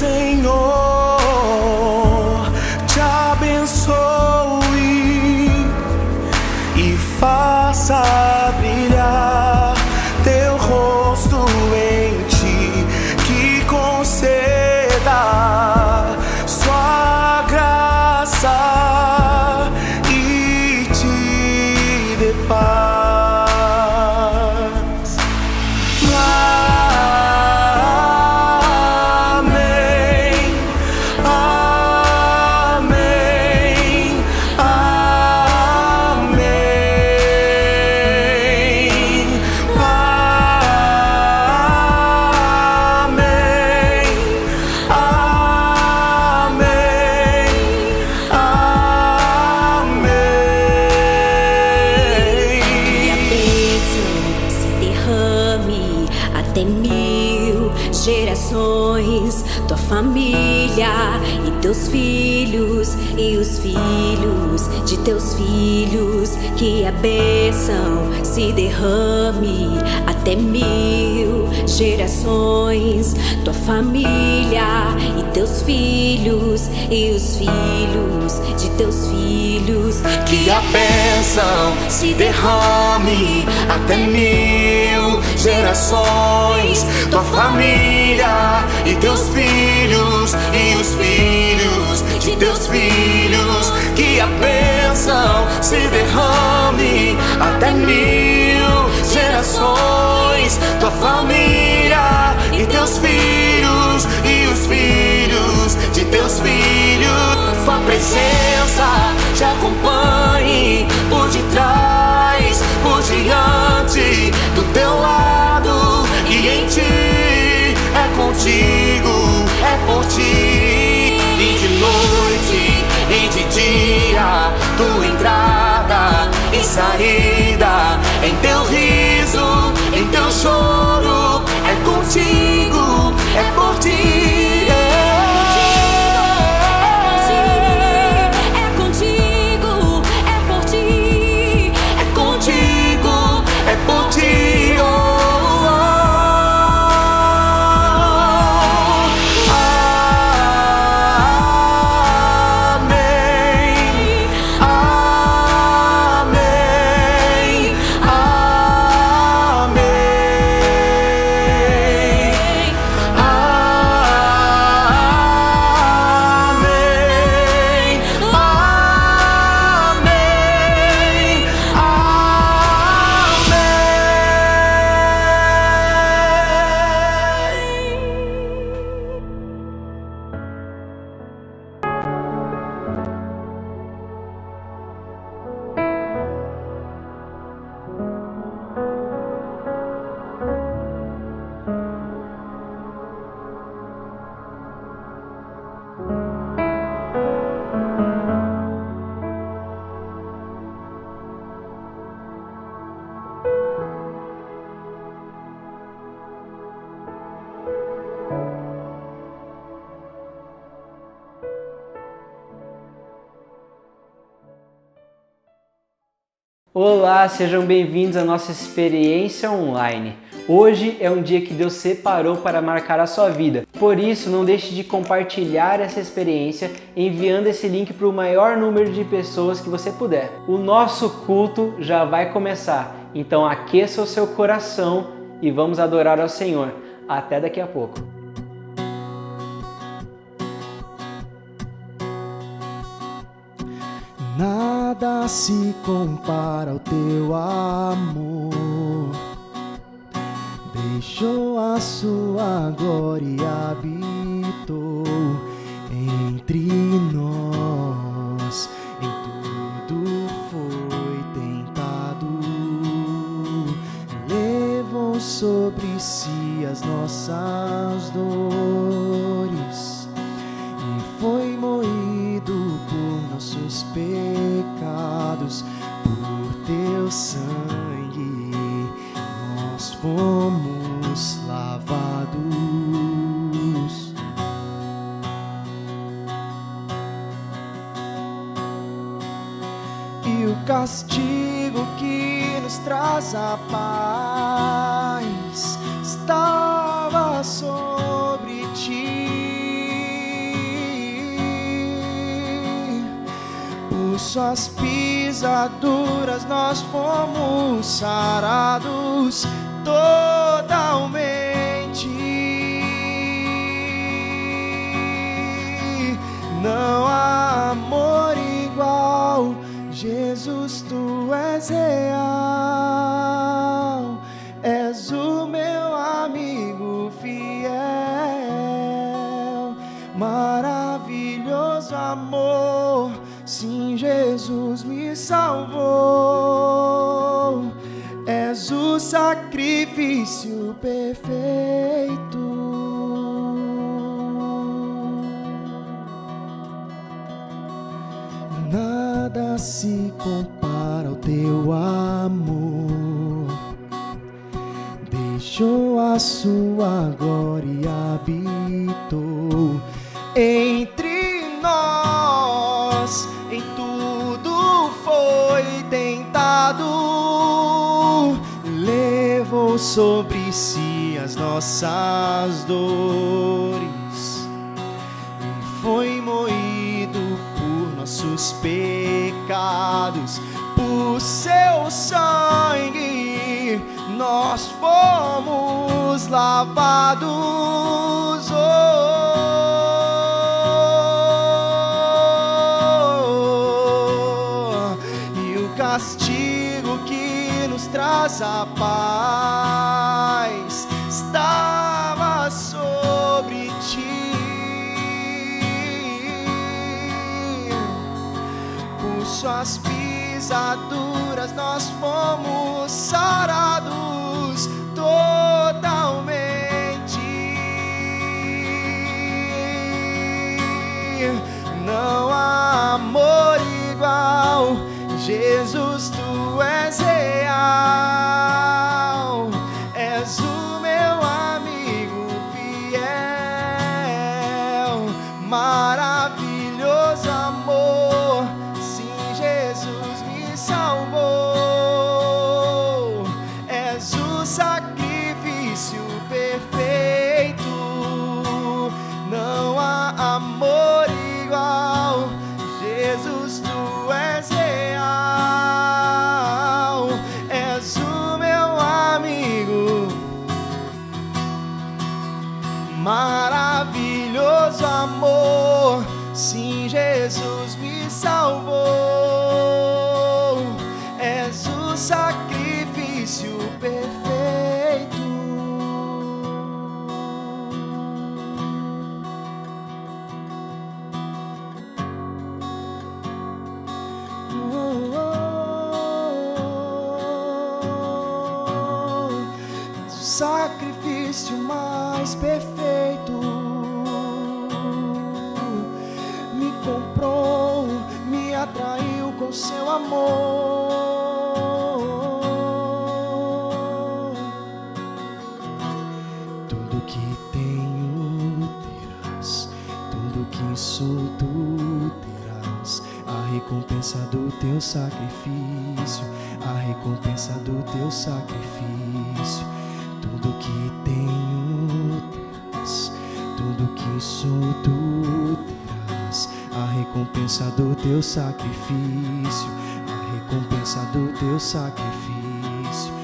Senhor te abençoe e faça brilhar teu rosto em ti, que conceda sua graça e te dê paz. Até 1000 gerações, tua família e teus filhos e os filhos de teus filhos, que a bênção se derrame. Até 1000 gerações, tua família e teus filhos e os filhos de teus filhos, que a bênção se derrame. Até 1000 gerações, tua família e teus filhos e os filhos de teus filhos, que a bênção se derrame. Até 1000 gerações, tua família e teus filhos e os filhos de teus filhos, tua presença te acompanhe por detrás, por diante, do teu lado e em ti. É contigo, é por ti, e de noite e de dia, tua entrada e saída, em teu riso, em teu choro, é contigo, é por ti. Olá, sejam bem-vindos à nossa experiência online. Hoje é um dia que Deus separou para marcar a sua vida. Por isso, não deixe de compartilhar essa experiência enviando esse link para o maior número de pessoas que você puder. O nosso culto já vai começar, então aqueça o seu coração e vamos adorar ao Senhor. Até daqui a pouco. Nada se compara ao teu amor. Deixou a sua glória e habitou entre nós. Em tudo foi tentado, levou sobre sobre si as nossas dores e foi moído por nossos pecados. Por teu sangue nós fomos lavados. E o castigo que nos traz a paz estava sobre ti. Por suas pisaduras nós fomos sarados totalmente. Não há amor igual, Jesus, tu és real, és o meu amigo fiel. Maravilhoso amor, sim, Jesus me salvou. És o sacrifício perfeito. Nada se compara ao teu amor. Deixou a sua glória e habitou entre nós. Em tudo foi tentado, levou sobre si as nossas dores e foi moído por nossos pecados. Por seu sangue nós fomos lavados. E o castigo que nos traz a paz estava sobre ti. Por suas pisaduras nós fomos sarados totalmente. Não há amor igual, Jesus, tu és real, és o meu amigo fiel. Maravilhoso amor, sim, Jesus me salvou. És o sacrifício perfeito. Não há amor igual, Jesus, tu és real, és o meu amigo. Maravilhoso amor, sim, Jesus me salvou. És o sacrifício perfeito. Sacrifício mais perfeito, me comprou, me atraiu com seu amor. Tudo que tenho terás, tudo que sou tu terás, a recompensa do teu sacrifício, a recompensa do teu sacrifício. Tudo que tenho terás, tudo que sou tu terás, a recompensa do teu sacrifício, a recompensa do teu sacrifício.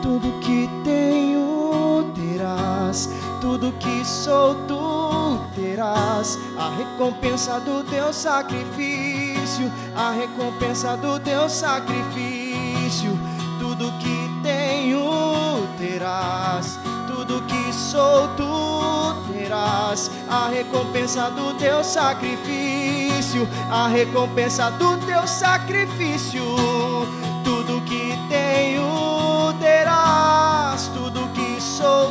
Tudo que tenho terás, tudo que sou tu terás, a recompensa do teu sacrifício, a recompensa do teu sacrifício. Tudo que tenho terás, tudo que sou tu terás, a recompensa do teu sacrifício, a recompensa do teu sacrifício. Tudo que tenho terás, tudo que sou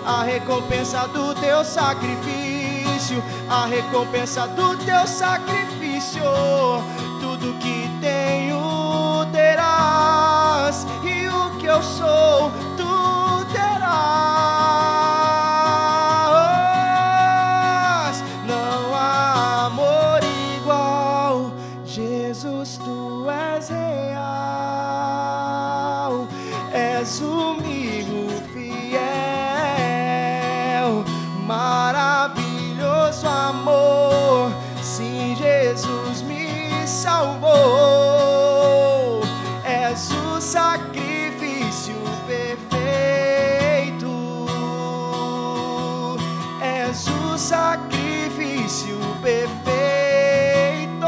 a recompensa do teu sacrifício, a recompensa do teu sacrifício. Tudo que tenho terás, e o que eu sou tu terás. Não há amor igual, Jesus, tu és real, és comigo fiel, maravilhoso amor. Sim, Jesus me salvou, és o sacrifício perfeito, és o sacrifício perfeito,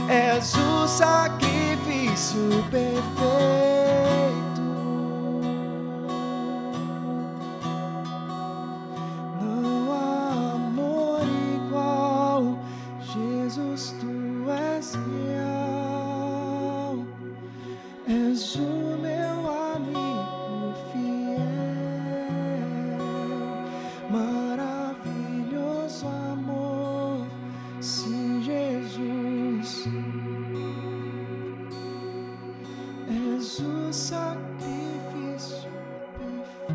és o sacrifício perfeito. Não há amor igual, Jesus, tu és real, és o meu amigo fiel, maravilhoso amor. Sim, Jesus, és o sacrifício perfeito.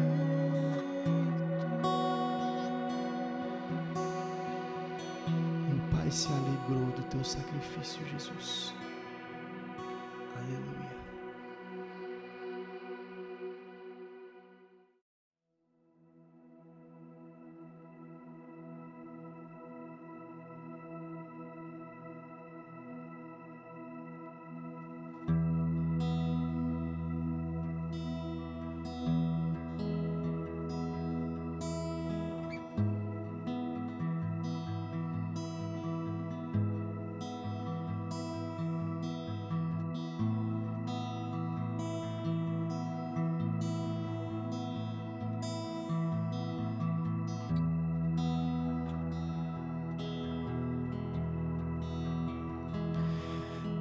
E o Pai se alegrou do teu sacrifício, Jesus. Aleluia.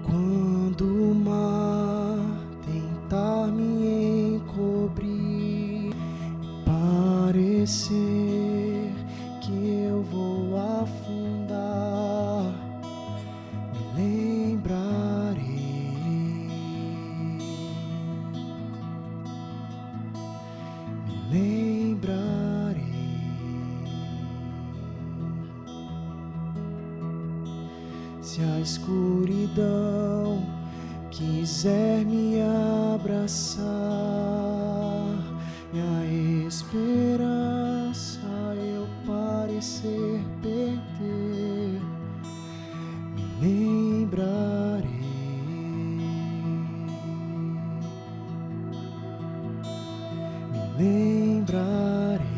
Quando o mar tentar me encobrir, parecer que eu vou afundar, me lembrarei. Se a escuridão quiser me abraçar e a esperança eu parecer perder, me lembrarei. Me lembrarei.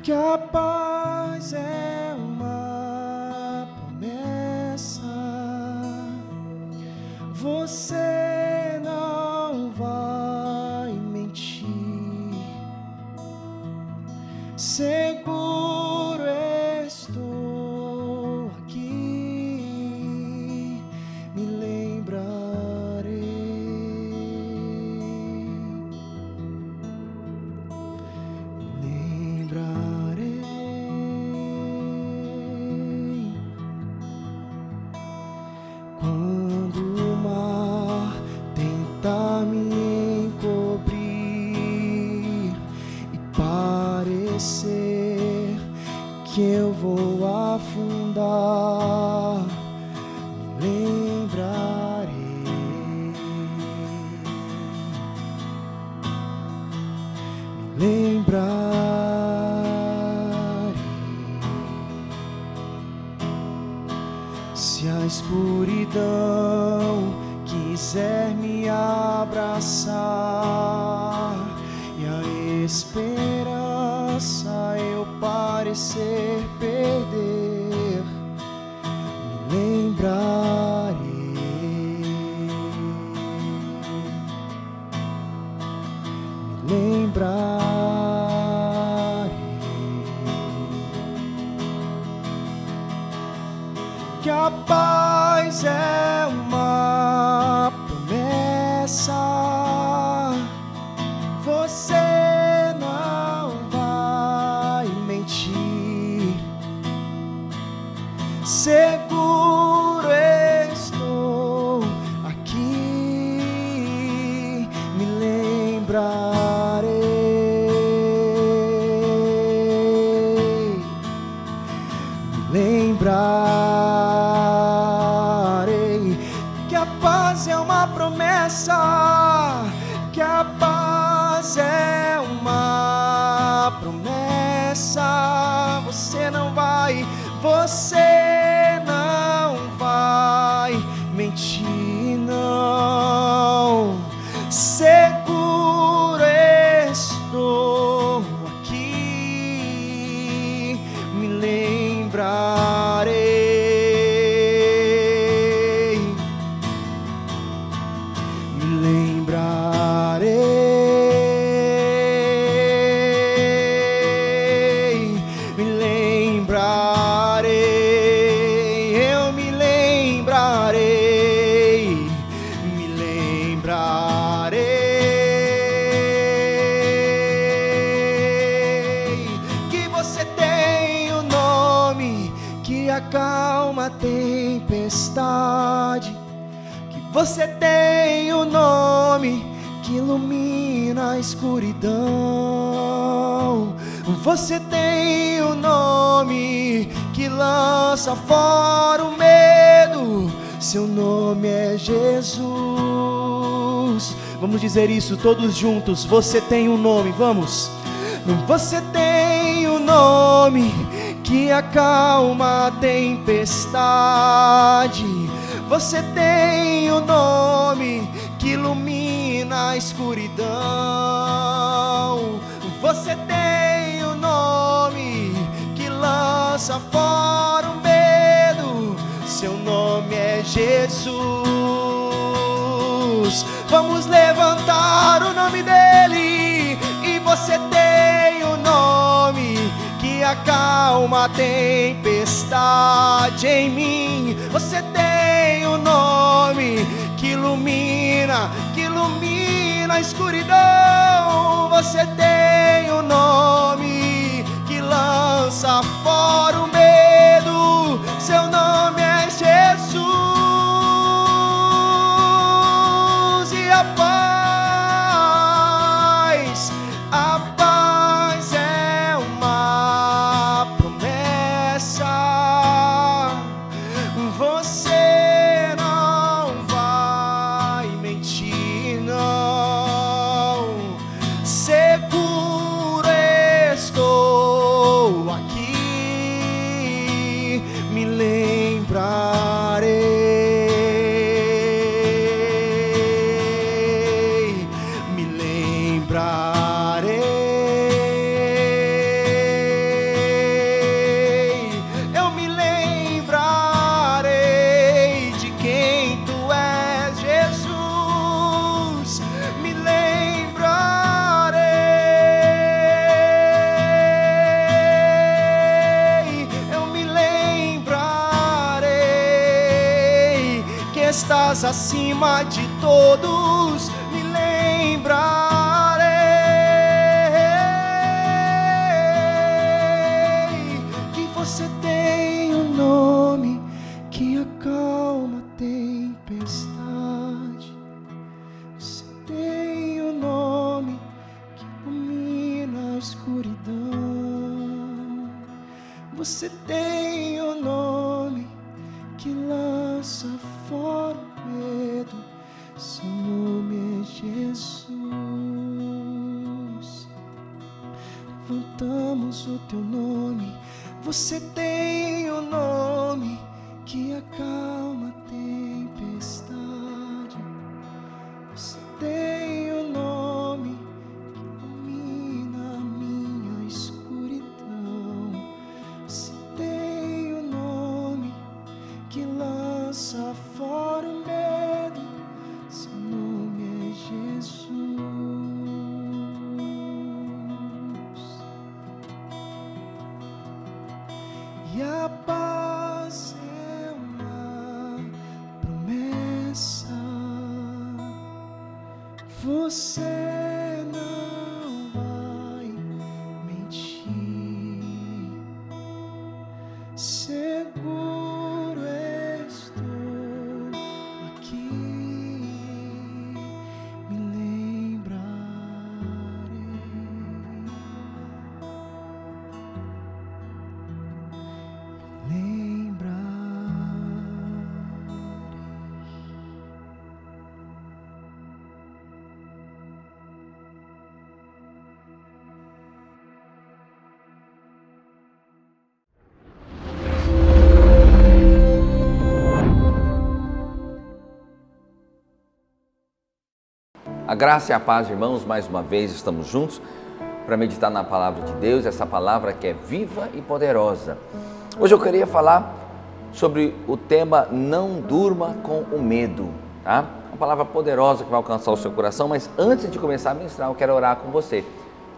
Que a paz é uma promessa, você não vai mentir, seguro estou aqui, me lembrarei. Quando o mar tentar me encobrir e parecer que eu vou afundar, me lembrarei. Me lembrarei. Se a escuridão quiser me abraçar e a esperança eu parecer perder, me lembrarei. Me lembrarei. Que a paz é uma tempestade, que você tem o nome que ilumina a escuridão. Você tem o nome que lança fora o medo. Seu nome é Jesus. Vamos dizer isso todos juntos. Você tem um nome, vamos. Você tem um nome que acalma a tempestade. Você tem um nome que ilumina a escuridão. Você tem um nome que lança fora o medo. Seu nome é Jesus. Vamos levantar o nome dele. E você tem um nome que acalma a tempestade em mim. Você tem um nome que ilumina a escuridão. Você tem um nome que lança fora o medo. Seu nome é Jesus. E a paz é uma promessa. Você não vai mentir, não. Seguro estou aqui, me lembrarei. Eu me lembrarei de quem tu és, Jesus. Me lembrarei. Eu me lembrarei que estás acima de todos. Me lembrarei que você tem um nome que acalma a tempestade. Você tem um nome que ilumina a escuridão. Você tem um nome que lança fora o medo. Seu nome é Jesus. Levantamos o teu nome. Você tem um nome que acalma a tempestade. Você tem um nome que ilumina a minha escuridão. Você tem um nome que lança fora o medo. Seu nome é Jesus. E a paz é uma promessa. Você não vai mentir. Seguro estou aqui, me lembrarei. A graça e a paz, irmãos, mais uma vez estamos juntos para meditar na palavra de Deus, essa palavra que é viva e poderosa. Hoje eu queria falar sobre o tema Não Durma com o Medo, tá? Uma palavra poderosa que vai alcançar o seu coração, mas antes de começar a ministrar, eu quero orar com você.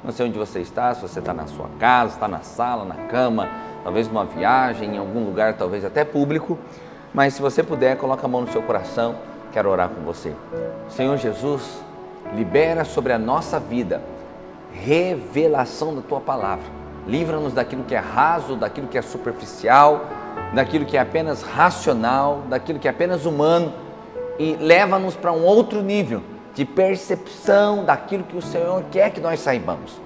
Não sei onde você está, se você está na sua casa, está na sala, na cama, talvez numa viagem, em algum lugar, talvez até público, mas se você puder, coloca a mão no seu coração, quero orar com você. Senhor Jesus, libera sobre a nossa vida revelação da Tua Palavra. Livra-nos daquilo que é raso, daquilo que é superficial, daquilo que é apenas racional, daquilo que é apenas humano, e leva-nos para um outro nível de percepção daquilo que o Senhor quer que nós saibamos.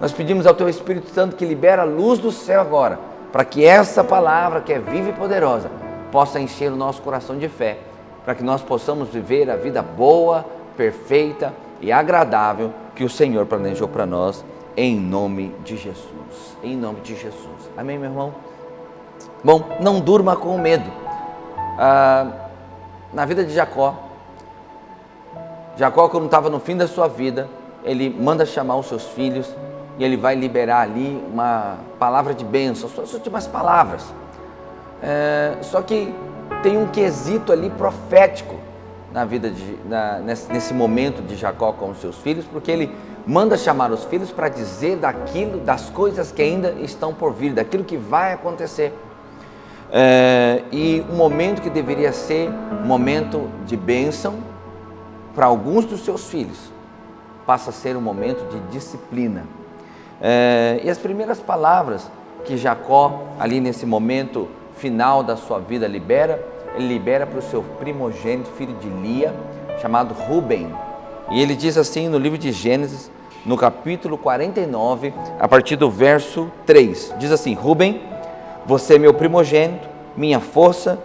Nós pedimos ao Teu Espírito Santo que libera a luz do céu agora, para que essa palavra que é viva e poderosa possa encher o nosso coração de fé, para que nós possamos viver a vida boa, perfeita e agradável que o Senhor planejou para nós, em nome de Jesus. Em nome de Jesus. Amém, meu irmão? Bom, não durma com medo. Na vida de Jacó, quando estava no fim da sua vida, ele manda chamar os seus filhos e ele vai liberar ali uma palavra de bênção, suas últimas palavras. Só que tem um quesito ali profético na vida nesse momento de Jacó com os seus filhos, porque ele manda chamar os filhos para dizer das coisas que ainda estão por vir, daquilo que vai acontecer. E um momento que deveria ser um momento de bênção para alguns dos seus filhos, passa a ser um momento de disciplina. E as primeiras palavras que Jacó, ali nesse momento final da sua vida, ele libera para o seu primogênito, filho de Lia, chamado Ruben. E ele diz assim no livro de Gênesis, no capítulo 49, a partir do verso 3, diz assim: Ruben, você é meu primogênito, minha força,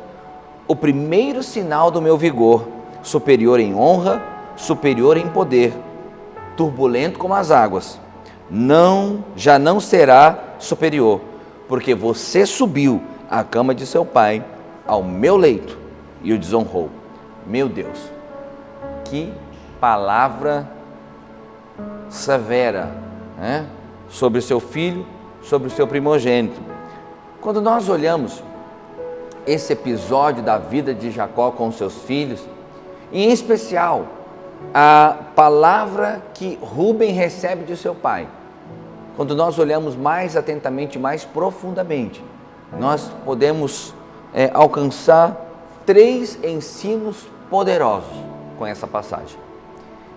o primeiro sinal do meu vigor, superior em honra, superior em poder, turbulento como as águas, já não será superior, porque você subiu à cama de seu pai, ao meu leito, e o desonrou. Meu Deus, que palavra severa, né? Sobre o seu filho, sobre o seu primogênito. Quando nós olhamos esse episódio da vida de Jacó com os seus filhos, em especial a palavra que Ruben recebe de seu pai, quando nós olhamos mais atentamente, mais profundamente, nós podemos alcançar 3 ensinos poderosos com essa passagem.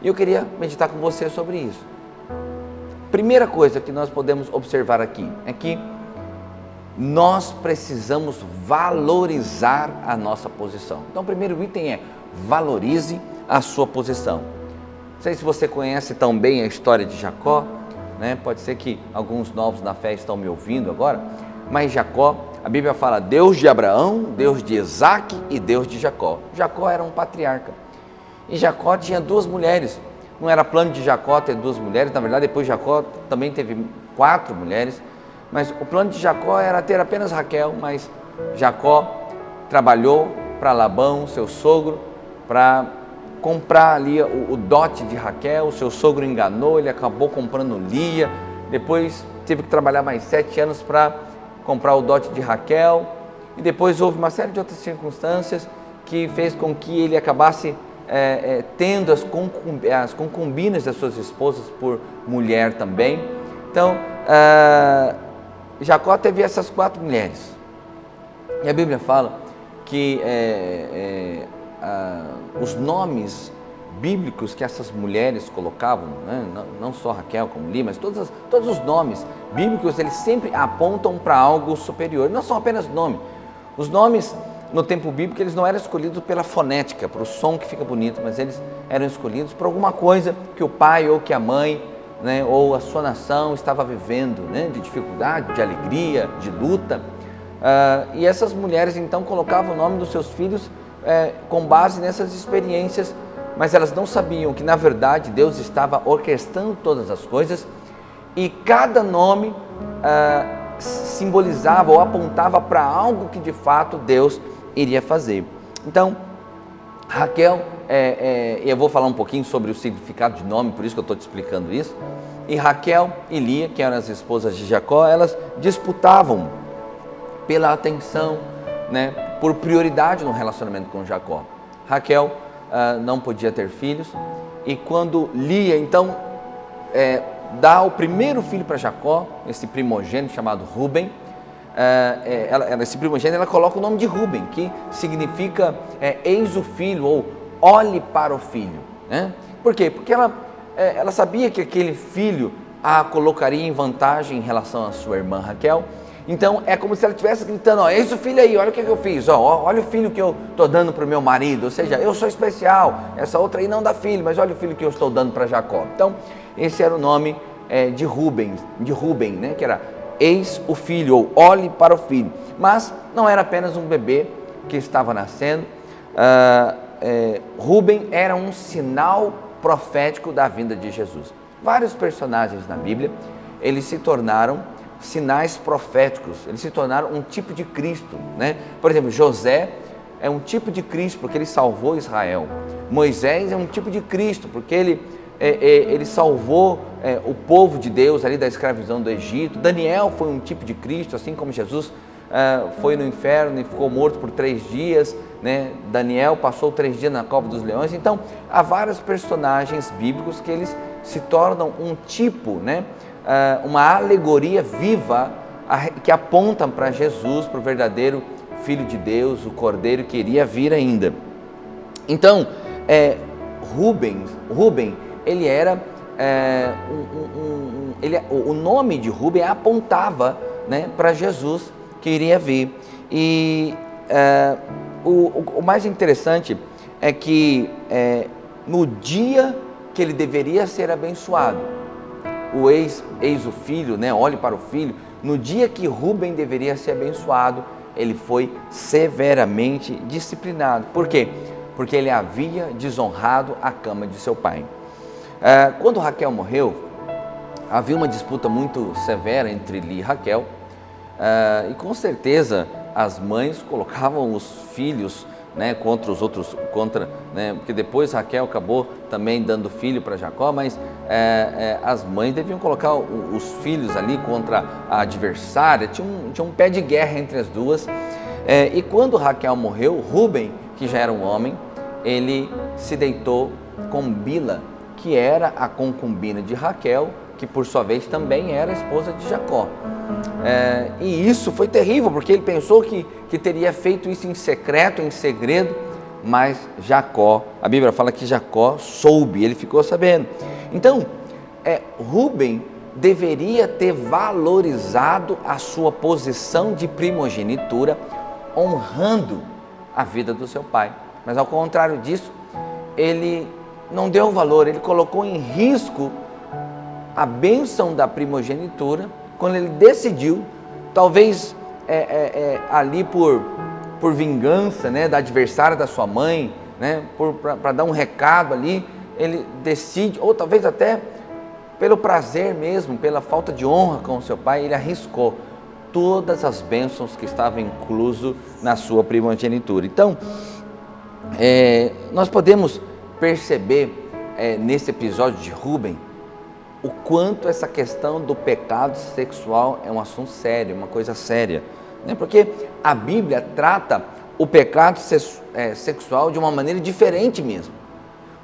E eu queria meditar com você sobre isso. Primeira coisa que nós podemos observar aqui é que nós precisamos valorizar a nossa posição. Então, o primeiro item é: valorize a sua posição. Não sei se você conhece tão bem a história de Jacó, né? Pode ser que alguns novos na fé estão me ouvindo agora, mas Jacó, a Bíblia fala Deus de Abraão, Deus de Isaac e Deus de Jacó. Jacó era um patriarca. E Jacó tinha 2 mulheres. Não era plano de Jacó ter 2 mulheres. Na verdade, depois Jacó também teve 4 mulheres. Mas o plano de Jacó era ter apenas Raquel. Mas Jacó trabalhou para Labão, seu sogro, para comprar ali o dote de Raquel. O seu sogro enganou, ele acabou comprando Lia. Depois teve que trabalhar mais 7 anos para comprar o dote de Raquel. E depois houve uma série de outras circunstâncias que fez com que ele acabasse tendo as concubinas das suas esposas por mulher também. Então, Jacó teve essas 4 mulheres. E a Bíblia fala que os nomes bíblicos que essas mulheres colocavam, né, não só Raquel como Lia, mas todos os nomes bíblicos, eles sempre apontam para algo superior. Não são apenas nomes. Os nomes no tempo bíblico, eles não eram escolhidos pela fonética, para o som que fica bonito, mas eles eram escolhidos por alguma coisa que o pai ou que a mãe, né, ou a sua nação estava vivendo, né, de dificuldade, de alegria, de luta. E essas mulheres então colocavam o nome dos seus filhos com base nessas experiências, mas elas não sabiam que na verdade Deus estava orquestrando todas as coisas e cada nome simbolizava ou apontava para algo que de fato Deus iria fazer. Então, Raquel, eu vou falar um pouquinho sobre o significado de nome, por isso que eu estou te explicando isso. E Raquel e Lia, que eram as esposas de Jacó, elas disputavam pela atenção, né, por prioridade no relacionamento com Jacó. Raquel não podia ter filhos, e quando Lia, então, dá o primeiro filho para Jacó, esse primogênito chamado Ruben, esse primogênito, ela coloca o nome de Ruben, que significa eis o filho, ou olhe para o filho, né? Por quê? Porque ela sabia que aquele filho a colocaria em vantagem em relação à sua irmã Raquel, Então é como se ela estivesse gritando, ó, esse filho aí, olha o que eu fiz, ó, olha o filho que eu estou dando para o meu marido, ou seja, eu sou especial, essa outra aí não dá filho, mas olha o filho que eu estou dando para Jacó. Então esse era o nome de Rúben, né, que era eis o filho, ou olhe para o filho. Mas não era apenas um bebê que estava nascendo, Rúben era um sinal profético da vinda de Jesus. Vários personagens na Bíblia, eles se tornaram sinais proféticos, eles se tornaram um tipo de Cristo, né? Por exemplo, José é um tipo de Cristo porque ele salvou Israel. Moisés é um tipo de Cristo porque ele salvou o povo de Deus ali da escravidão do Egito. Daniel foi um tipo de Cristo, assim como Jesus foi no inferno e ficou morto por 3 dias, né? Daniel passou 3 dias na cova dos leões. Então há vários personagens bíblicos que eles se tornam um tipo, né? Uma alegoria viva que aponta para Jesus, para o verdadeiro Filho de Deus, o Cordeiro que iria vir ainda. Então, Rúben, ele era o nome de Rúben apontava, né, para Jesus que iria vir. E o mais interessante é que no dia que ele deveria ser abençoado, eis o filho, né? Olhe para o filho. No dia que Rúben deveria ser abençoado, ele foi severamente disciplinado. Por quê? Porque ele havia desonrado a cama de seu pai. Quando Raquel morreu, havia uma disputa muito severa entre Lia e Raquel, e com certeza as mães colocavam os filhos, né, contra os outros, né, porque depois Raquel acabou também dando filho para Jacó, mas as mães deviam colocar os filhos ali contra a adversária, tinha um pé de guerra entre as duas. E quando Raquel morreu, Rúben, que já era um homem, ele se deitou com Bila, que era a concubina de Raquel, que por sua vez também era a esposa de Jacó. E isso foi terrível, porque ele pensou que teria feito isso em secreto, em segredo, mas Jacó, a Bíblia fala que Jacó soube, ele ficou sabendo. Então, Rúben deveria ter valorizado a sua posição de primogenitura, honrando a vida do seu pai. Mas ao contrário disso, ele não deu valor, ele colocou em risco a bênção da primogenitura, quando ele decidiu, talvez ali por vingança, né, da adversária da sua mãe, né, para dar um recado ali, ele decide, ou talvez até pelo prazer mesmo, pela falta de honra com o seu pai, ele arriscou todas as bênçãos que estavam incluso na sua primogenitura. Então, nós podemos perceber nesse episódio de Rúben o quanto essa questão do pecado sexual é um assunto sério, uma coisa séria, né? Porque a Bíblia trata o pecado sexual de uma maneira diferente mesmo.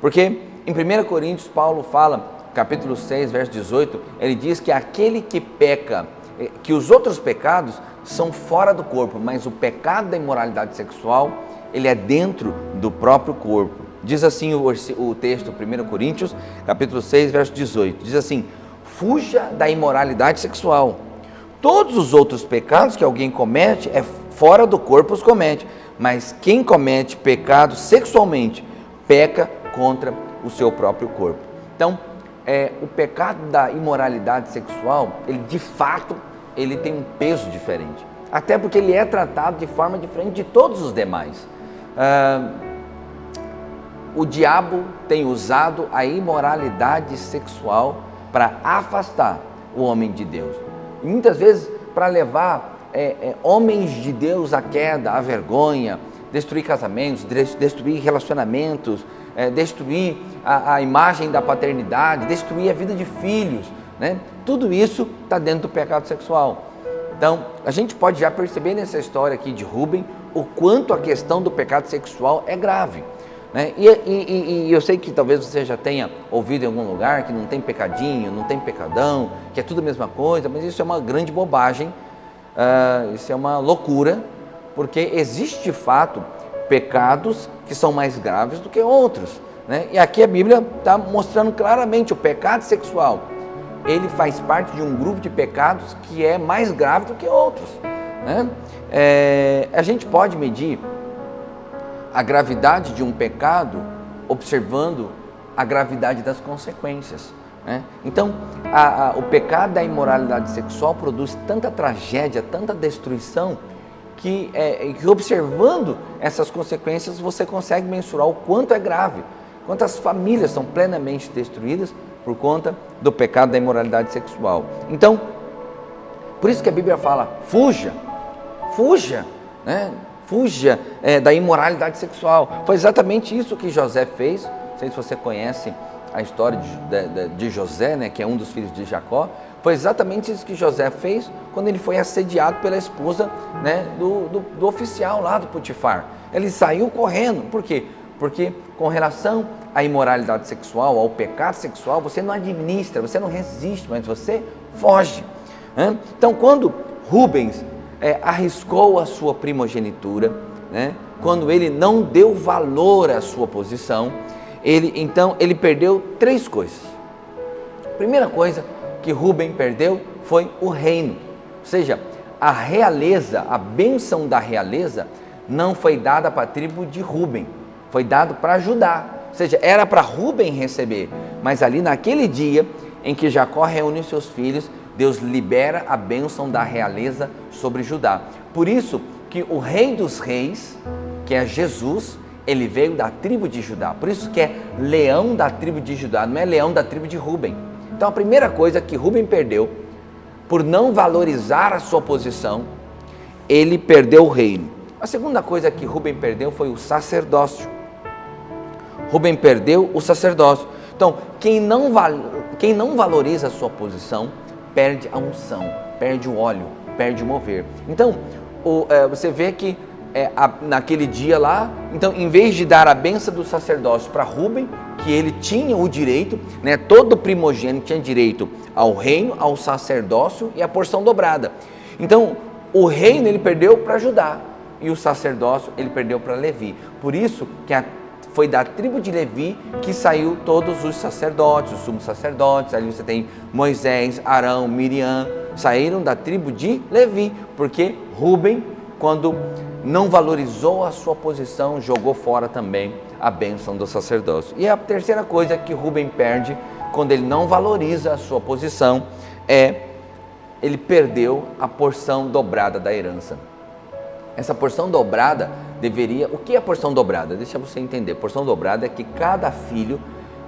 Porque em 1 Coríntios, Paulo fala, capítulo 6, verso 18, ele diz que aquele que peca, que os outros pecados são fora do corpo, mas o pecado da imoralidade sexual, ele é dentro do próprio corpo. Diz assim o texto, 1 Coríntios, capítulo 6, verso 18, diz assim: fuja da imoralidade sexual. Todos os outros pecados que alguém comete, fora do corpo os comete, mas quem comete pecado sexualmente, peca contra o seu próprio corpo. Então, o pecado da imoralidade sexual, ele de fato, ele tem um peso diferente, até porque ele é tratado de forma diferente de todos os demais. O diabo tem usado a imoralidade sexual para afastar o homem de Deus. E muitas vezes para levar homens de Deus à queda, à vergonha, destruir casamentos, destruir relacionamentos, destruir a imagem da paternidade, destruir a vida de filhos, né? Tudo isso está dentro do pecado sexual. Então, a gente pode já perceber nessa história aqui de Rúben o quanto a questão do pecado sexual é grave. Né? E eu sei que talvez você já tenha ouvido em algum lugar que não tem pecadinho, não tem pecadão, que é tudo a mesma coisa, mas isso é uma grande bobagem, isso é uma loucura, porque existe de fato pecados que são mais graves do que outros, né? E aqui a Bíblia está mostrando claramente o pecado sexual ele faz parte de um grupo de pecados que é mais grave do que outros, né? A gente pode medir a gravidade de um pecado observando a gravidade das consequências, né? Então, o pecado da imoralidade sexual produz tanta tragédia, tanta destruição, que observando essas consequências você consegue mensurar o quanto é grave, quantas famílias são plenamente destruídas por conta do pecado da imoralidade sexual. Então, por isso que a Bíblia fala, fuja, né? Fuja da imoralidade sexual. Foi exatamente isso que José fez. Não sei se você conhece a história de José, né, que é um dos filhos de Jacó. Foi exatamente isso que José fez quando ele foi assediado pela esposa, né, do oficial lá do Potifar. Ele saiu correndo. Por quê? Porque com relação à imoralidade sexual, ao pecado sexual, você não administra, você não resiste, mas você foge, né? Então, quando Rubens arriscou a sua primogenitura, né, quando ele não deu valor à sua posição, ele perdeu 3 coisas. A primeira coisa que Rubem perdeu foi o reino, ou seja, a realeza, a bênção da realeza não foi dada para a tribo de Rubem, foi dado para Judá, ou seja, era para Rubem receber, mas ali naquele dia em que Jacó reúne os seus filhos, Deus libera a bênção da realeza sobre Judá. Por isso que o rei dos reis, que é Jesus, ele veio da tribo de Judá, por isso que é leão da tribo de Judá, não é leão da tribo de Rubem. Então a primeira coisa que Rubem perdeu, por não valorizar a sua posição, ele perdeu o reino. A segunda coisa que Rubem perdeu foi o sacerdócio. Rubem perdeu o sacerdócio. Então, quem não valoriza a sua posição, perde a unção, perde o óleo, perde o mover. Então, você vê que naquele dia lá, então, em vez de dar a bênção do sacerdócio para Rubem, que ele tinha o direito, né, todo primogênito tinha direito ao reino, ao sacerdócio e à porção dobrada. Então, o reino ele perdeu para Judá e o sacerdócio ele perdeu para Levi. Por isso que foi da tribo de Levi que saiu todos os sacerdotes, os sumos sacerdotes. Ali você tem Moisés, Arão, Miriam, saíram da tribo de Levi, porque Rubem, quando não valorizou a sua posição, jogou fora também a bênção do sacerdócio. E a terceira coisa que Rubem perde, quando ele não valoriza a sua posição, ele perdeu a porção dobrada da herança. Essa porção dobrada deveria... O que é a porção dobrada? Deixa você entender. Porção dobrada é que cada filho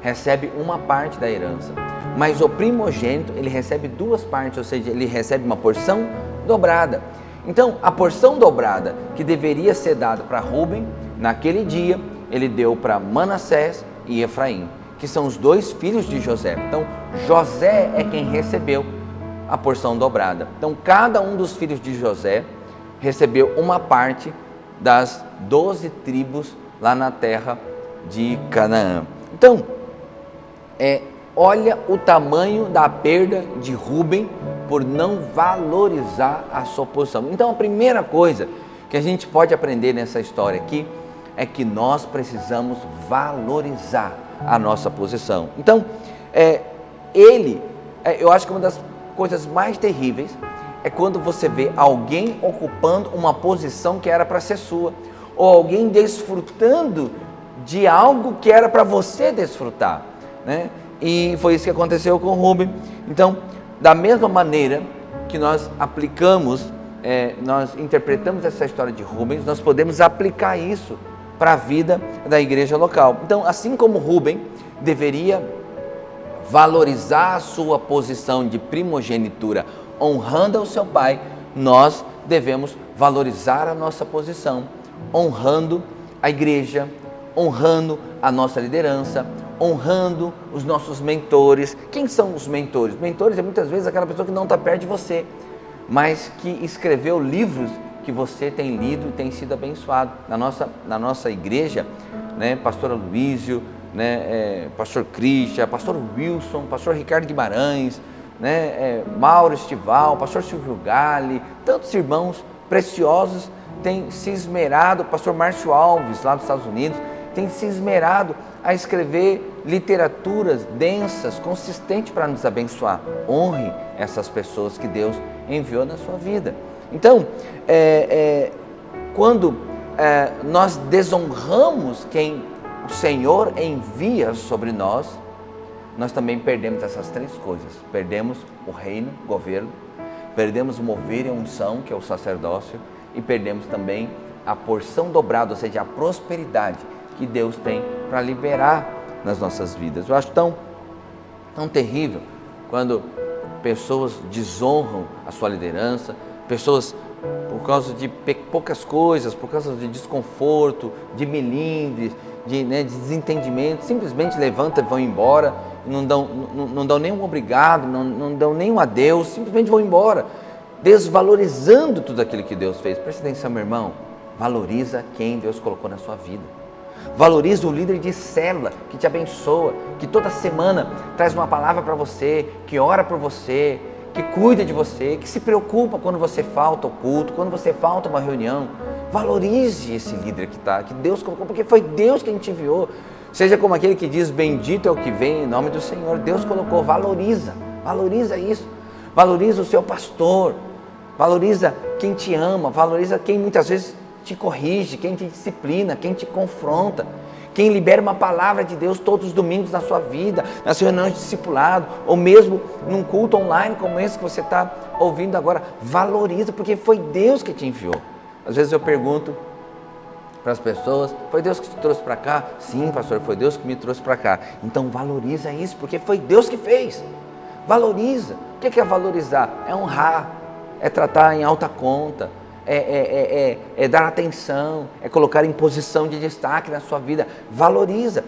recebe uma parte da herança, mas o primogênito ele recebe 2 partes, ou seja, ele recebe uma porção dobrada. Então, a porção dobrada que deveria ser dada para Rubem, naquele dia, ele deu para Manassés e Efraim, que são os 2 filhos de José. Então, José é quem recebeu a porção dobrada. Então, cada um dos filhos de José recebeu uma parte das 12 tribos lá na terra de Canaã. Então, olha o tamanho da perda de Rubem por não valorizar a sua posição. Então, a primeira coisa que a gente pode aprender nessa história aqui é que nós precisamos valorizar a nossa posição. Então, eu acho que uma das coisas mais terríveis é quando você vê alguém ocupando uma posição que era para ser sua, ou alguém desfrutando de algo que era para você desfrutar, né? E foi isso que aconteceu com Rubem. Então, da mesma maneira que nós aplicamos, nós interpretamos essa história de Rubens, nós podemos aplicar isso para a vida da igreja local. Então, assim como Rubem deveria valorizar a sua posição de primogenitura, honrando ao seu pai, nós devemos valorizar a nossa posição, honrando a igreja, honrando a nossa liderança, honrando os nossos mentores. Quem são os mentores? Mentores é muitas vezes aquela pessoa que não está perto de você, mas que escreveu livros que você tem lido e tem sido abençoado. Na nossa igreja, né, pastor Aloísio, né, pastor Christian, pastor Wilson, pastor Ricardo Guimarães, né, Mauro Estival, pastor Silvio Galli, tantos irmãos preciosos têm se esmerado, pastor Márcio Alves lá dos Estados Unidos, tem se esmerado a escrever literaturas densas, consistentes para nos abençoar. Honre essas pessoas que Deus enviou na sua vida. Então, quando nós desonramos quem o Senhor envia sobre nós, nós também perdemos essas três coisas. Perdemos o reino, o governo, perdemos o mover e a unção, que é o sacerdócio, e perdemos também a porção dobrada, ou seja, a prosperidade que Deus tem para liberar nas nossas vidas. Eu acho tão terrível quando pessoas desonram a sua liderança, pessoas, por causa de poucas coisas, por causa de desconforto, de melindres, de desentendimento, simplesmente levantam e vão embora, não dão nem um obrigado, não dão nem um adeus, simplesmente vão embora, desvalorizando tudo aquilo que Deus fez. Presta atenção, meu irmão, valoriza quem Deus colocou na sua vida. Valoriza o líder de célula que te abençoa, que toda semana traz uma palavra para você, que ora por você, que cuida de você, que se preocupa quando você falta ao culto, quando você falta a uma reunião. Valorize esse líder que Deus colocou, porque foi Deus quem te enviou. Seja como aquele que diz, bendito é o que vem em nome do Senhor. Deus colocou, valoriza isso. Valoriza o seu pastor, valoriza quem te ama, valoriza quem muitas vezes te corrige, quem te disciplina, quem te confronta, quem libera uma palavra de Deus todos os domingos na sua vida, nas reuniões de discipulado, ou mesmo num culto online como esse que você está ouvindo agora. Valoriza, porque foi Deus que te enviou. Às vezes eu pergunto para as pessoas, foi Deus que te trouxe para cá? Sim, pastor, foi Deus que me trouxe para cá. Então valoriza isso, porque foi Deus que fez. Valoriza. O que é valorizar? É honrar, é tratar em alta conta, é dar atenção, é colocar em posição de destaque na sua vida. Valoriza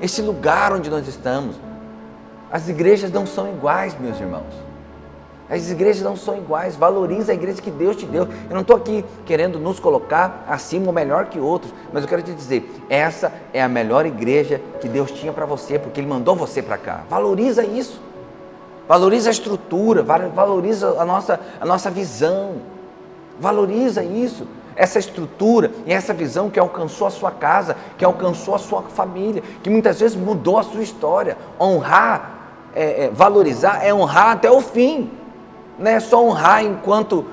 esse lugar onde nós estamos. As igrejas não são iguais, meus irmãos. As igrejas não são iguais. Valoriza a igreja que Deus te deu. Eu não estou aqui querendo nos colocar acima ou melhor que outros, mas eu quero te dizer, essa é a melhor igreja que Deus tinha para você, porque Ele mandou você para cá. Valoriza isso. Valoriza a estrutura, valoriza a nossa visão. Valoriza isso, essa estrutura e essa visão que alcançou a sua casa, que alcançou a sua família, que muitas vezes mudou a sua história. Honrar, valorizar é honrar até o fim. Não é só honrar enquanto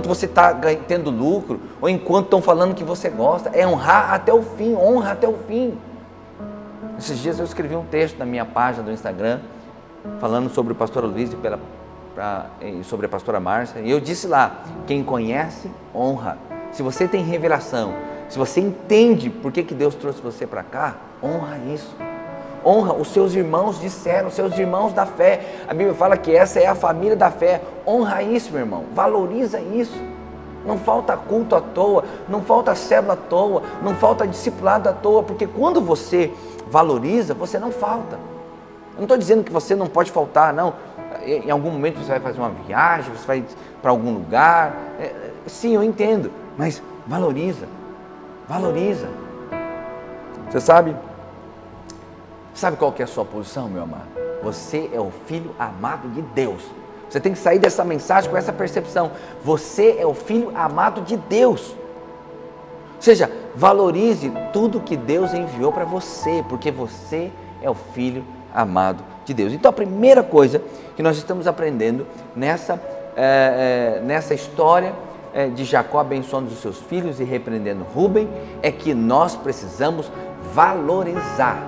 você está tendo lucro, ou enquanto estão falando que você gosta. É honrar até o fim, honra até o fim. Esses dias eu escrevi um texto na minha página do Instagram, falando sobre o pastor Luiz e sobre a pastora Márcia, e eu disse lá, quem conhece, honra. Se você tem revelação, se você entende por que Deus trouxe você para cá, honra isso. Honra os seus irmãos de célula, os seus irmãos da fé. A Bíblia fala que essa é a família da fé. Honra isso, meu irmão, valoriza isso. Não falta culto à toa, não falta célula à toa, não falta discipulado à toa, porque quando você valoriza, você não falta. Eu não estou dizendo que você não pode faltar, não. Em algum momento você vai fazer uma viagem, você vai para algum lugar. Sim, eu entendo, mas valoriza. Você sabe qual que é a sua posição, meu amado? Você é o filho amado de Deus. Você tem que sair dessa mensagem com essa percepção. Você é o filho amado de Deus. Ou seja, valorize tudo que Deus enviou para você, porque você é o filho amado de Deus. Então a primeira coisa que nós estamos aprendendo nessa história de Jacó abençoando os seus filhos e repreendendo Rúben é que nós precisamos valorizar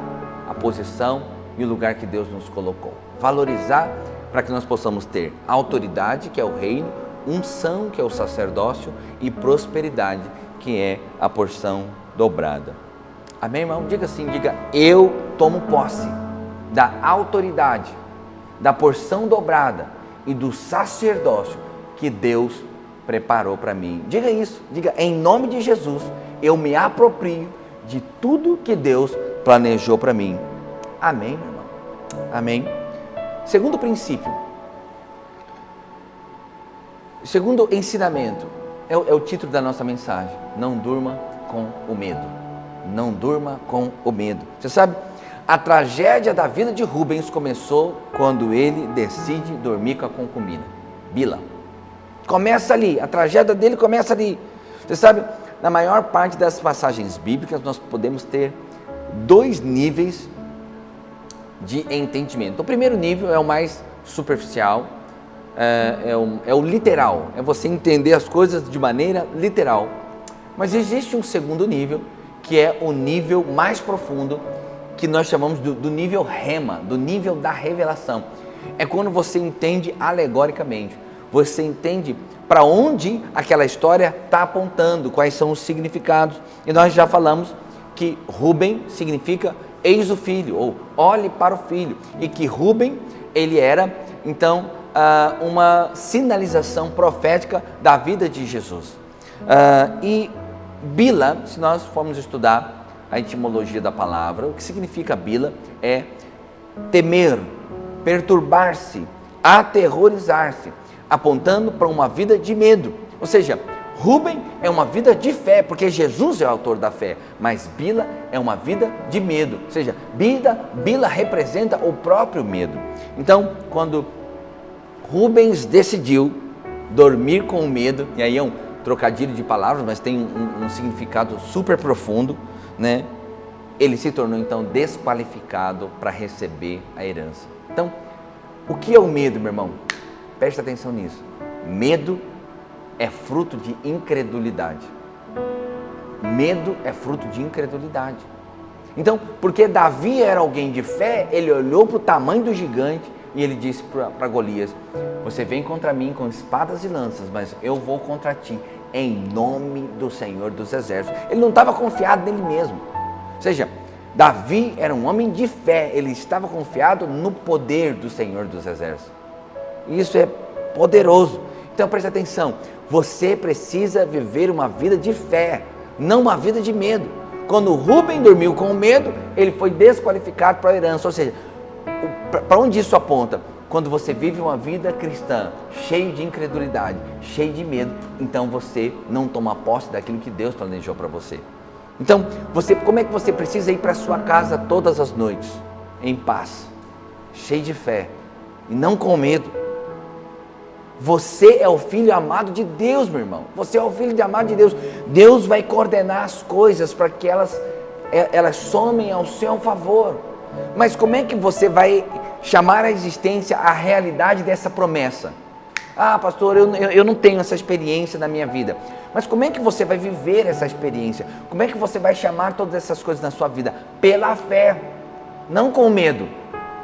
a posição e o lugar que Deus nos colocou. Valorizar para que nós possamos ter autoridade, que é o reino, unção, que é o sacerdócio, e prosperidade, que é a porção dobrada. Amém, irmão? Diga assim, eu tomo posse da autoridade, da porção dobrada e do sacerdócio que Deus preparou para mim. Diga isso, diga, em nome de Jesus, eu me aproprio de tudo que Deus planejou para mim. Amém, meu irmão? Amém? Segundo princípio, segundo ensinamento, é o título da nossa mensagem: não durma com o medo. Não durma com o medo. Você sabe, a tragédia da vida de Rubens começou quando ele decide dormir com a concubina, Bila. Começa ali, a tragédia dele começa ali. Você sabe, na maior parte das passagens bíblicas nós podemos ter dois níveis de entendimento. O primeiro nível é o mais superficial, é o literal, é você entender as coisas de maneira literal. Mas existe um segundo nível, que é o nível mais profundo, que nós chamamos do nível rema, do nível da revelação. É quando você entende alegoricamente, você entende para onde aquela história está apontando, quais são os significados. E nós já falamos que Rúben significa eis o filho, ou olhe para o filho, e que Rúben, ele era então uma sinalização profética da vida de Jesus. E Bila, se nós formos estudar a etimologia da palavra, o que significa Bila é temer, perturbar-se, aterrorizar-se, apontando para uma vida de medo. Ou seja, Rúben é uma vida de fé, porque Jesus é o autor da fé, mas Bila é uma vida de medo. Ou seja, Bila representa o próprio medo. Então, quando Rubens decidiu dormir com medo, e aí é um trocadilho de palavras, mas tem um significado super profundo, né? Ele se tornou então desqualificado para receber a herança. Então, o que é o medo, meu irmão? Preste atenção nisso. Medo é fruto de incredulidade. Medo é fruto de incredulidade. Então, porque Davi era alguém de fé, ele olhou para o tamanho do gigante e ele disse para Golias: você vem contra mim com espadas e lanças, mas eu vou contra ti em nome do Senhor dos Exércitos. Ele não estava confiado nele mesmo. Ou seja, Davi era um homem de fé, ele estava confiado no poder do Senhor dos Exércitos. E isso é poderoso. Então preste atenção, você precisa viver uma vida de fé, não uma vida de medo. Quando Rúben dormiu com medo, ele foi desqualificado para a herança. Ou seja, para onde isso aponta? Quando você vive uma vida cristã, cheio de incredulidade, cheio de medo, então você não toma posse daquilo que Deus planejou para você. Então, como é que você precisa ir para a sua casa todas as noites? Em paz, cheio de fé e não com medo. Você é o filho amado de Deus, meu irmão. Você é o filho amado de Deus. Deus vai coordenar as coisas para que elas somem ao seu favor. Mas como é que você vai chamar à existência a realidade dessa promessa? Ah, pastor, eu não tenho essa experiência na minha vida. Mas como é que você vai viver essa experiência? Como é que você vai chamar todas essas coisas na sua vida? Pela fé, não com medo,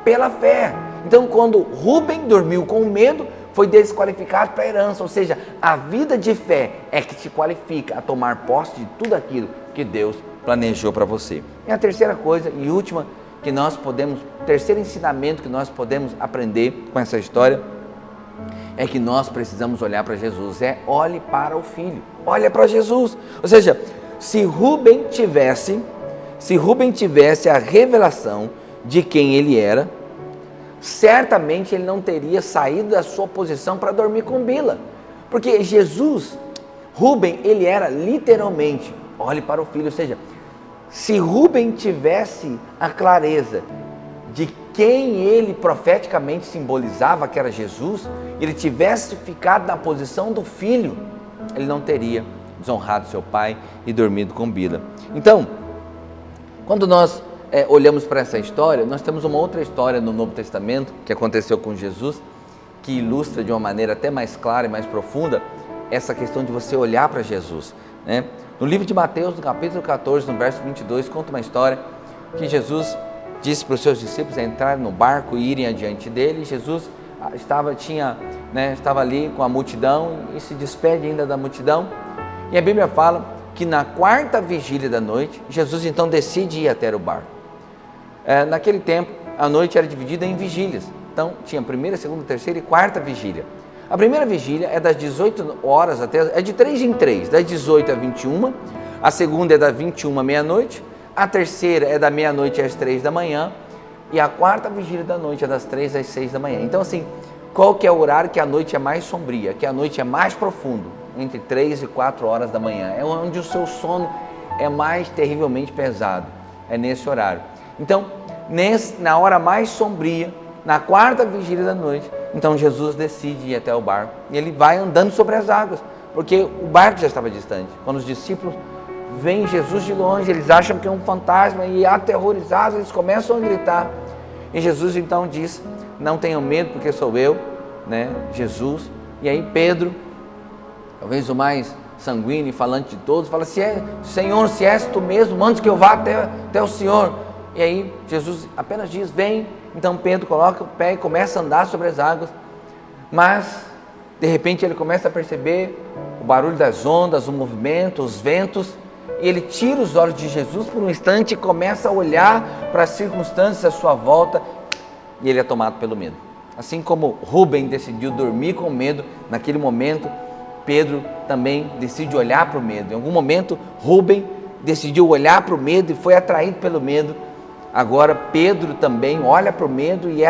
pela fé. Então, quando Rúben dormiu com medo, foi desqualificado para a herança. Ou seja, a vida de fé é que te qualifica a tomar posse de tudo aquilo que Deus planejou para você. E a terceira coisa e última terceiro ensinamento que nós podemos aprender com essa história é que nós precisamos olhar para Jesus. Olhe para o Filho, olha para Jesus. Ou seja, se Rúben tivesse a revelação de quem ele era, certamente ele não teria saído da sua posição para dormir com Bila. Porque Rúben, ele era literalmente, olhe para o Filho. Ou seja, se Rúben tivesse a clareza de quem ele profeticamente simbolizava, que era Jesus, ele tivesse ficado na posição do filho, ele não teria desonrado seu pai e dormido com Bila. Então, quando nós olhamos para essa história, nós temos uma outra história no Novo Testamento que aconteceu com Jesus, que ilustra de uma maneira até mais clara e mais profunda essa questão de você olhar para Jesus, né? No livro de Mateus, no capítulo 14, no verso 22, conta uma história que Jesus disse para os seus discípulos entrarem no barco e irem adiante dele. Jesus estava ali com a multidão e se despede ainda da multidão. E a Bíblia fala que na quarta vigília da noite, Jesus então decide ir até o barco. Naquele tempo, a noite era dividida em vigílias. Então, tinha primeira, segunda, terceira e quarta vigília. A primeira vigília é das 18 horas é de 3 em 3, das 18 a 21. A segunda é das 21 à meia-noite. A terceira é da meia-noite às 3 da manhã. E a quarta vigília da noite é das 3 às 6 da manhã. Então, assim, qual que é o horário que a noite é mais sombria, que a noite é mais profundo? Entre 3 e 4 horas da manhã. É onde o seu sono é mais terrivelmente pesado. É nesse horário. Então, na hora mais sombria, na quarta vigília da noite, então Jesus decide ir até o barco. E ele vai andando sobre as águas, porque o barco já estava distante. Quando os discípulos veem Jesus de longe, eles acham que é um fantasma e aterrorizados eles começam a gritar. E Jesus então diz, não tenham medo porque sou eu, né, Jesus. E aí Pedro, talvez o mais sanguíneo e falante de todos, fala, Senhor, se és tu mesmo, manda que eu vá até o Senhor. E aí Jesus apenas diz, vem. Então Pedro coloca o pé e começa a andar sobre as águas, mas de repente ele começa a perceber o barulho das ondas, o movimento, os ventos, e ele tira os olhos de Jesus por um instante e começa a olhar para as circunstâncias à sua volta, e ele é tomado pelo medo. Assim como Rubem decidiu dormir com medo, naquele momento Pedro também decide olhar para o medo. Em algum momento Rubem decidiu olhar para o medo e foi atraído pelo medo. Agora Pedro também olha para o medo e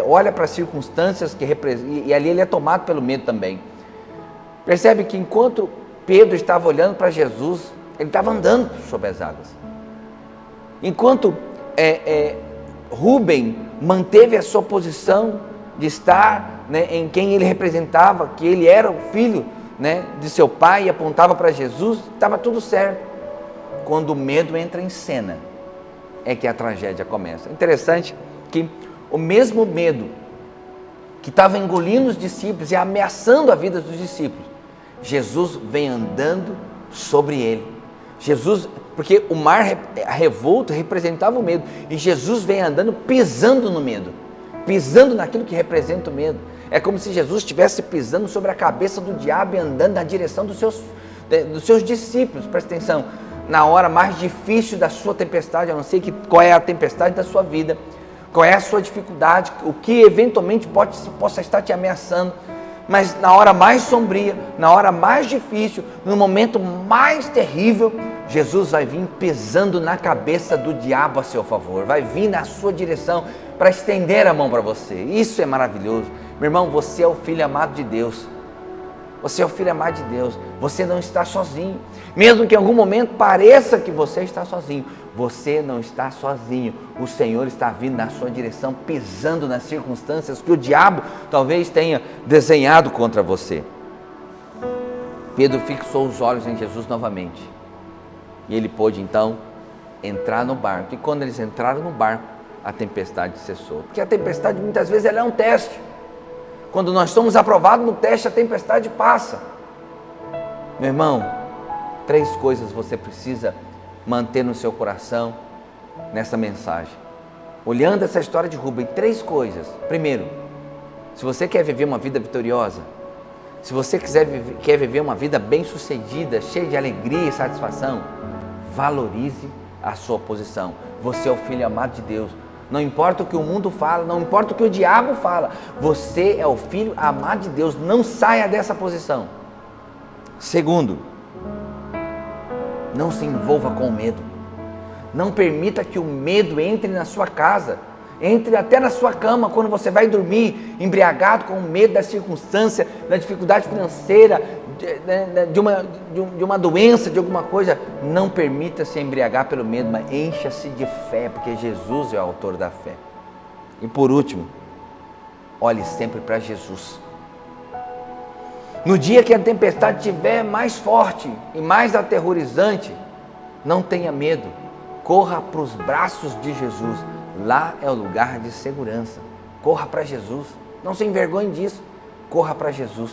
olha para as circunstâncias e ali ele é tomado pelo medo também. Percebe que enquanto Pedro estava olhando para Jesus, ele estava andando sobre as águas. Enquanto Rubem manteve a sua posição de estar, né, em quem ele representava, que ele era o filho, né, de seu pai e apontava para Jesus, estava tudo certo. Quando o medo entra em cena, é que a tragédia começa. Interessante que o mesmo medo que estava engolindo os discípulos e ameaçando a vida dos discípulos, Jesus vem andando sobre ele. Jesus, porque o mar revolto representava o medo, e Jesus vem andando pisando no medo, pisando naquilo que representa o medo. É como se Jesus estivesse pisando sobre a cabeça do diabo e andando na direção dos seus discípulos. Presta atenção, na hora mais difícil da sua tempestade, eu não sei qual é a tempestade da sua vida, qual é a sua dificuldade, o que eventualmente possa estar te ameaçando, mas na hora mais sombria, na hora mais difícil, no momento mais terrível, Jesus vai vir pisando na cabeça do diabo a seu favor, vai vir na sua direção para estender a mão para você. Isso é maravilhoso. Meu irmão, você é o filho amado de Deus. Você é o filho amado de Deus, você não está sozinho. Mesmo que em algum momento pareça que você está sozinho, você não está sozinho. O Senhor está vindo na sua direção, pisando nas circunstâncias que o diabo talvez tenha desenhado contra você. Pedro fixou os olhos em Jesus novamente. E ele pôde então entrar no barco. E quando eles entraram no barco, a tempestade cessou. Porque a tempestade muitas vezes ela é um teste. Quando nós somos aprovados no teste, a tempestade passa. Meu irmão, 3 coisas você precisa manter no seu coração nessa mensagem. Olhando essa história de Rubem, 3 coisas. Primeiro, se você quer viver uma vida vitoriosa, se você quer viver uma vida bem-sucedida, cheia de alegria e satisfação, valorize a sua posição. Você é o filho amado de Deus. Não importa o que o mundo fala, não importa o que o diabo fala, você é o filho amado de Deus, não saia dessa posição. Segundo, não se envolva com o medo, não permita que o medo entre na sua casa, entre até na sua cama, quando você vai dormir, embriagado com o medo da circunstância, da dificuldade financeira, de uma doença, de alguma coisa. Não permita se embriagar pelo medo, mas encha-se de fé, porque Jesus é o autor da fé. E por último, olhe sempre para Jesus. No dia que a tempestade estiver mais forte e mais aterrorizante, não tenha medo, corra para os braços de Jesus. Lá é o lugar de segurança. Corra para Jesus, não se envergonhe disso, corra para Jesus.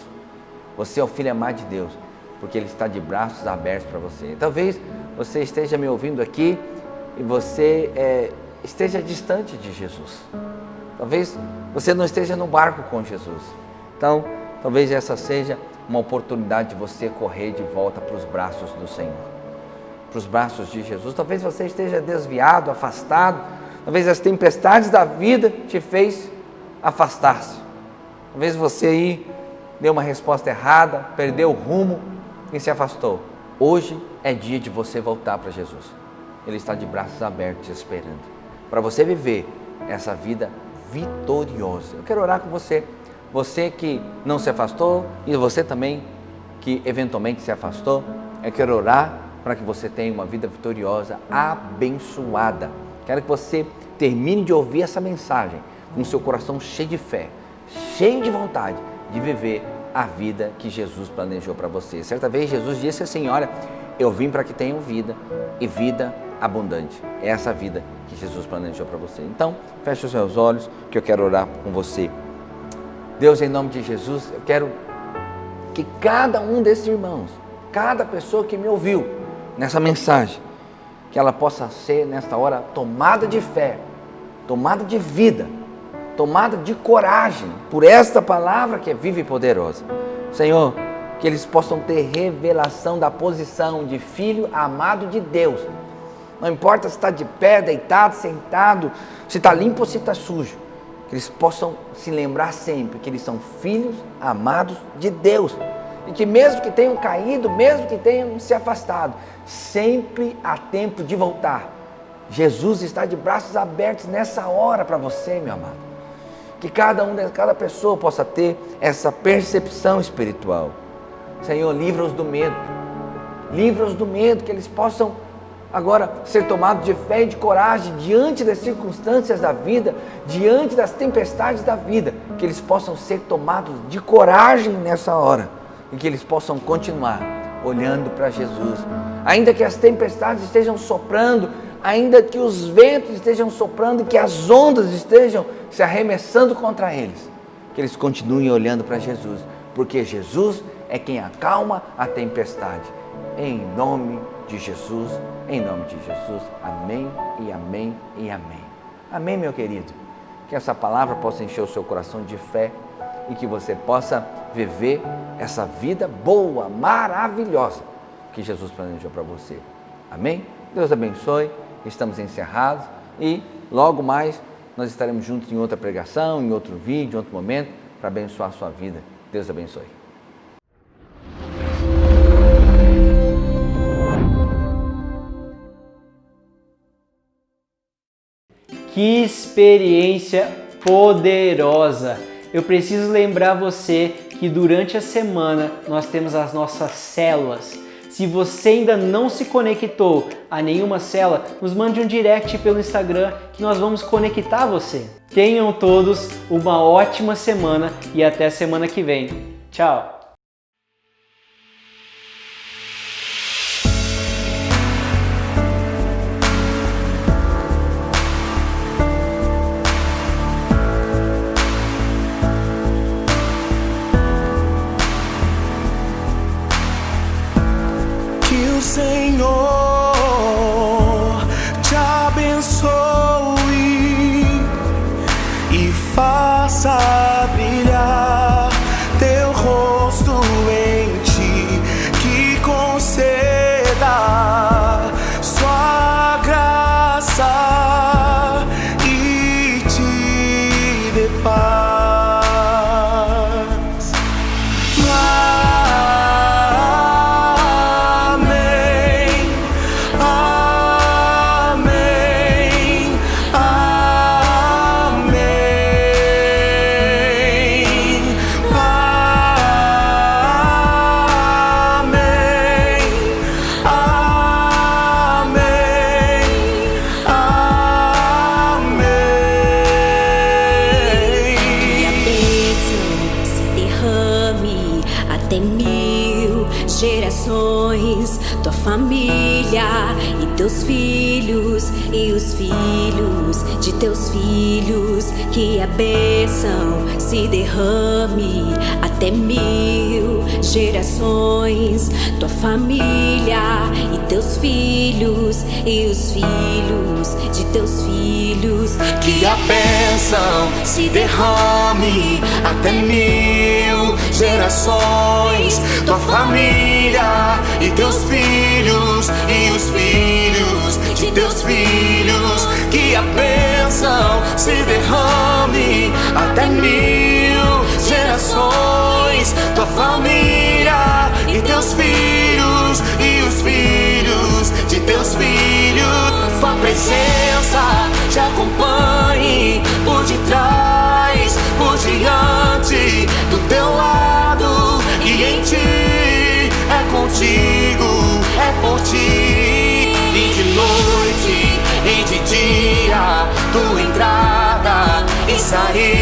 Você é o filho amado de Deus, porque Ele está de braços abertos para você. Talvez você esteja me ouvindo aqui e você esteja distante de Jesus. Talvez você não esteja no barco com Jesus. Então, talvez essa seja uma oportunidade de você correr de volta para os braços do Senhor, para os braços de Jesus. Talvez você esteja desviado, afastado. Talvez as tempestades da vida te fez afastar-se. Talvez você aí deu uma resposta errada, perdeu o rumo e se afastou. Hoje é dia de você voltar para Jesus. Ele está de braços abertos te esperando, para você viver essa vida vitoriosa. Eu quero orar com você. Você que não se afastou e você também que eventualmente se afastou. Eu quero orar para que você tenha uma vida vitoriosa, abençoada. Quero que você termine de ouvir essa mensagem com seu coração cheio de fé, cheio de vontade de viver a vida que Jesus planejou para você. Certa vez Jesus disse assim: olha, Eu vim para que tenham vida e vida abundante. É essa vida que Jesus planejou para você. Então, feche os seus olhos que eu quero orar com você. Deus, em nome de Jesus, eu quero que cada um desses irmãos, cada pessoa que me ouviu nessa mensagem, que ela possa ser nesta hora tomada de fé, tomada de vida, tomada de coragem por esta palavra que é viva e poderosa. Senhor, que eles possam ter revelação da posição de filho amado de Deus. Não importa se está de pé, deitado, sentado, se está limpo ou se está sujo. Que eles possam se lembrar sempre que eles são filhos amados de Deus. E que mesmo que tenham caído, mesmo que tenham se afastado, sempre há tempo de voltar. Jesus está de braços abertos nessa hora para você, meu amado. Que cada pessoa possa ter essa percepção espiritual. Senhor, livra-os do medo. Livra-os do medo, que eles possam agora ser tomados de fé e de coragem diante das circunstâncias da vida, diante das tempestades da vida. Que eles possam ser tomados de coragem nessa hora. E que eles possam continuar olhando para Jesus. Ainda que as tempestades estejam soprando, ainda que os ventos estejam soprando, que as ondas estejam se arremessando contra eles, que eles continuem olhando para Jesus, porque Jesus é quem acalma a tempestade. Em nome de Jesus, em nome de Jesus, amém e amém e amém. Amém, meu querido. Que essa palavra possa encher o seu coração de fé e que você possa viver essa vida boa, maravilhosa que Jesus planejou para você. Amém? Deus abençoe. Estamos encerrados e logo mais nós estaremos juntos em outra pregação, em outro vídeo, em outro momento, para abençoar a sua vida. Deus abençoe. Que experiência poderosa! Eu preciso lembrar você que durante a semana nós temos as nossas células. Se você ainda não se conectou a nenhuma célula, nos mande um direct pelo Instagram que nós vamos conectar você. Tenham todos uma ótima semana e até semana que vem. Tchau! Senhor, te abençoe e faça brilhar teu rosto em ti, que conceda sua graça e te dê paz. Gerações, tua família e teus filhos e os filhos de teus filhos, que a bênção se derrame até 1000 gerações, tua família e teus filhos e os filhos de teus filhos, que a bênção se derrame até 1000 gerações, tua família e teus filhos e os filhos de teus filhos, que a bênção se derrame até 1000 gerações, tua família e teus filhos e os filhos de teus filhos, tua presença te acompanhe por detrás, por diante, do teu lado e em ti, é contigo, é por ti, e de noite e de dia, tua entrada e saída